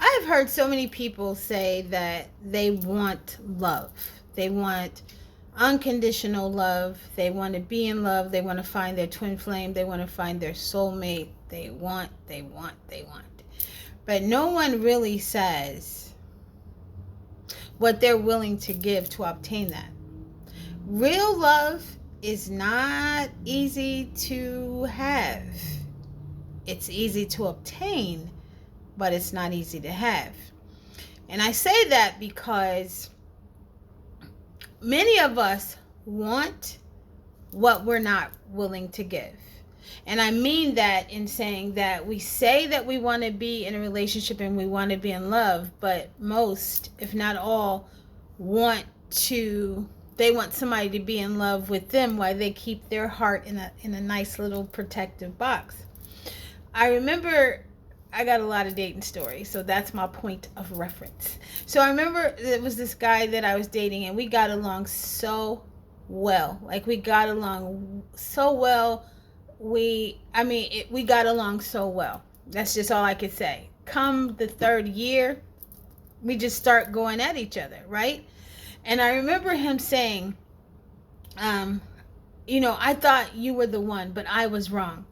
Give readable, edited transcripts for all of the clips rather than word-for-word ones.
I've heard so many people say that they want love. They want unconditional love. They want to be in love. They want to find their twin flame. They want to find their soulmate. They want. But no one really says what they're willing to give to obtain that. Real love is not easy to have. It's easy to obtain, but it's not easy to have. And I say that because many of us want what we're not willing to give. And I mean that in saying that we say that we want to be in a relationship and we want to be in love, but most, if not all, they want somebody to be in love with them while they keep their heart in a nice little protective box. I remember I got a lot of dating stories, so that's my point of reference. So I remember there was this guy that I was dating, and we got along so well. Like, we got along so well. We got along so well. That's just all I could say. Come the third year, we just start going at each other, right? And I remember him saying, I thought you were the one, but I was wrong.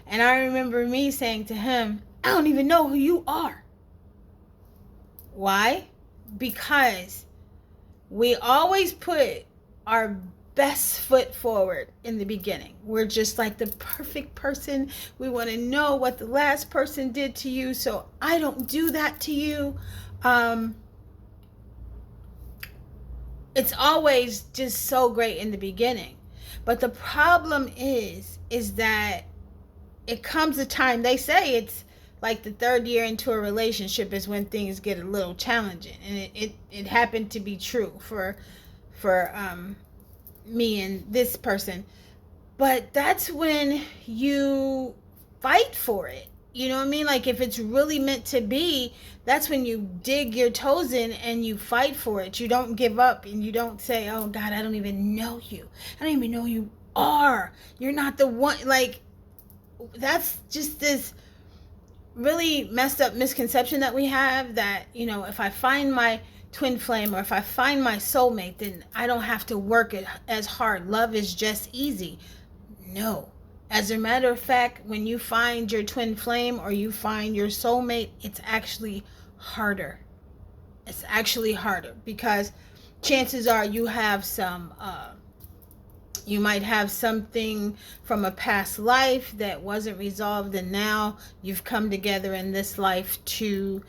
And I remember me saying to him, I don't even know who you are. Why? Because we always put our best foot forward in the beginning. We're just like the perfect person. We want to know what the last person did to you, so I don't do that to you. It's always just so great in the beginning. But the problem is that it comes a time, they say it's like the third year into a relationship is when things get a little challenging. And it happened to be true for me and this person. But that's when you fight for it. You know what I mean? Like, if it's really meant to be, that's when you dig your toes in and you fight for it. You don't give up, and you don't say, oh God, I don't even know you. I don't even know who you are. You're not the one. Like, that's just this really messed up misconception that we have that, if I find my twin flame or if I find my soulmate, then I don't have to work it as hard. Love is just easy. No. As a matter of fact, when you find your twin flame or you find your soulmate, it's actually harder. It's actually harder because chances are you have you might have something from a past life that wasn't resolved, and now you've come together in this life to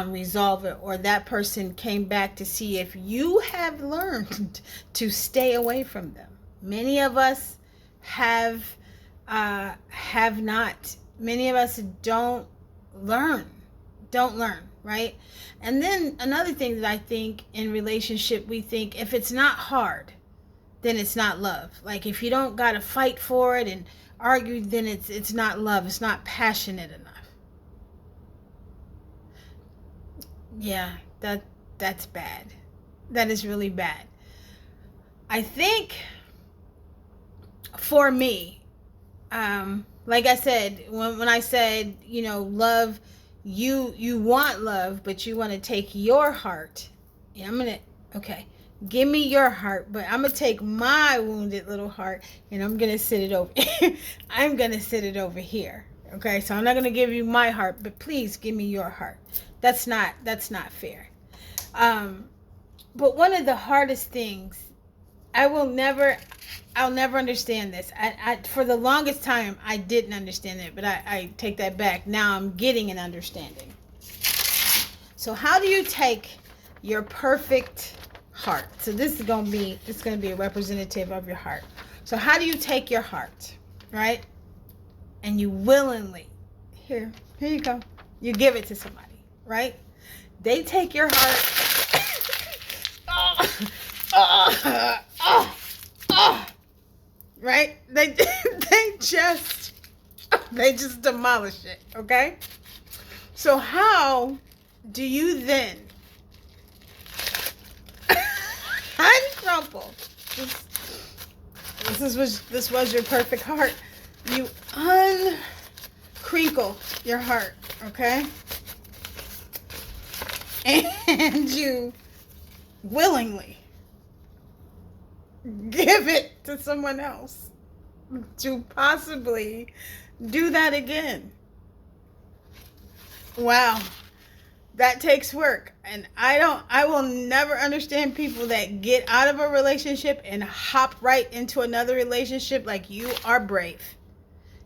resolve it. Or that person came back to see if you have learned to stay away from them. Many of us have not. Many of us don't learn, right? And then another thing that I think in relationship, we think if it's not hard, then it's not love. Like, if you don't gotta fight for it and argue, then it's not love. It's not passionate enough. Yeah, that's bad. That is really bad. I think for me, like I said, when I said, love, you want love, but you want to take your heart. Yeah, give me your heart, but I'm going to take my wounded little heart and I'm going to sit it over. I'm going to sit it over here. Okay. So I'm not going to give you my heart, but please give me your heart. That's not fair. But one of the hardest things, I'll never understand this. I for the longest time, I didn't understand it, but I take that back. Now I'm getting an understanding. So how do you take your perfect heart? So this is going to be a representative of your heart. So how do you take your heart, right? And you willingly, here you go. You give it to somebody, right? They take your heart. Right? They just demolish it, okay? So how do you then uncrumple? This was your perfect heart. You uncrinkle your heart, okay? and you willingly give it to someone else to possibly do that again. Wow. That takes work. And I will never understand people that get out of a relationship and hop right into another relationship. Like, you are brave.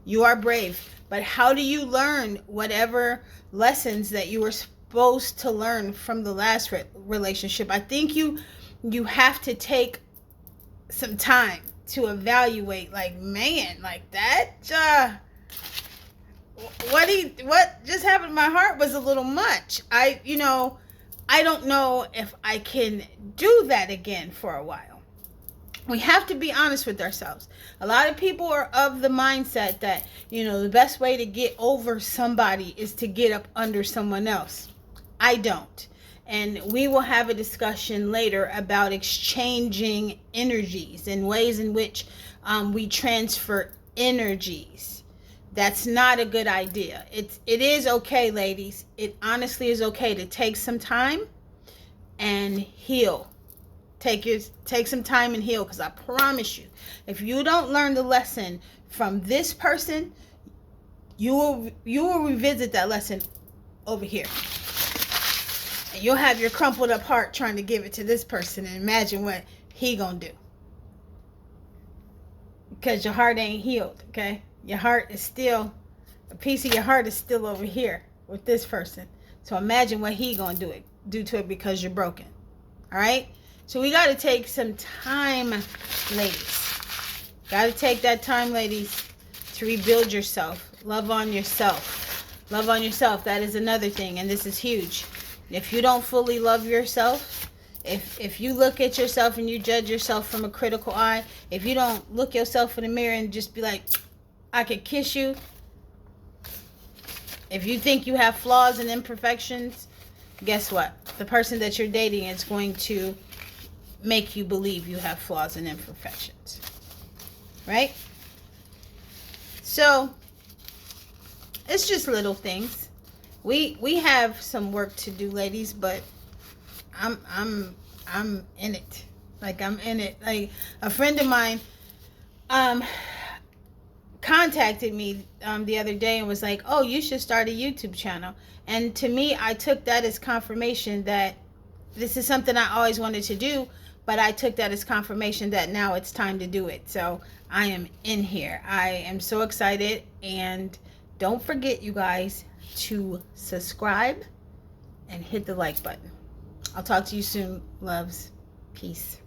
You are brave. But how do you learn whatever lessons that you were supposed to learn from the last relationship? I think you have to take some time to evaluate, like, man, like that what just happened to my heart was a little much. I don't know if I can do that again for a while. We have to be honest with ourselves. A lot of people are of the mindset that, the best way to get over somebody is to get up under someone else. I don't. And we will have a discussion later about exchanging energies and ways in which we transfer energies. That's not a good idea. It is okay, ladies. It honestly is okay to take some time and heal. Take some time and heal, because I promise you, if you don't learn the lesson from this person, you will revisit that lesson over here. And you'll have your crumpled up heart trying to give it to this person, and imagine what he gonna do. Because your heart ain't healed, okay? Your heart is still, a piece of your heart is still over here with this person. So imagine what he gonna do to it, because you're broken. All right? So we got to take some time, ladies. Got to take that time, ladies, to rebuild yourself. Love on yourself. Love on yourself. That is another thing, and this is huge. If you don't fully love yourself, if you look at yourself and you judge yourself from a critical eye, if you don't look yourself in the mirror and just be like, I could kiss you. If you think you have flaws and imperfections, guess what? The person that you're dating is going to make you believe you have flaws and imperfections. Right? So, it's just little things. We have some work to do, ladies, but I'm in it. Like, I'm in it. Like, a friend of mine contacted me the other day and was like, oh, you should start a YouTube channel. And to me, I took that as confirmation that this is something I always wanted to do, but I took that as confirmation that now it's time to do it. So I am in here. I am so excited. And don't forget, you guys, to subscribe and hit the like button. I'll talk to you soon, loves. Peace.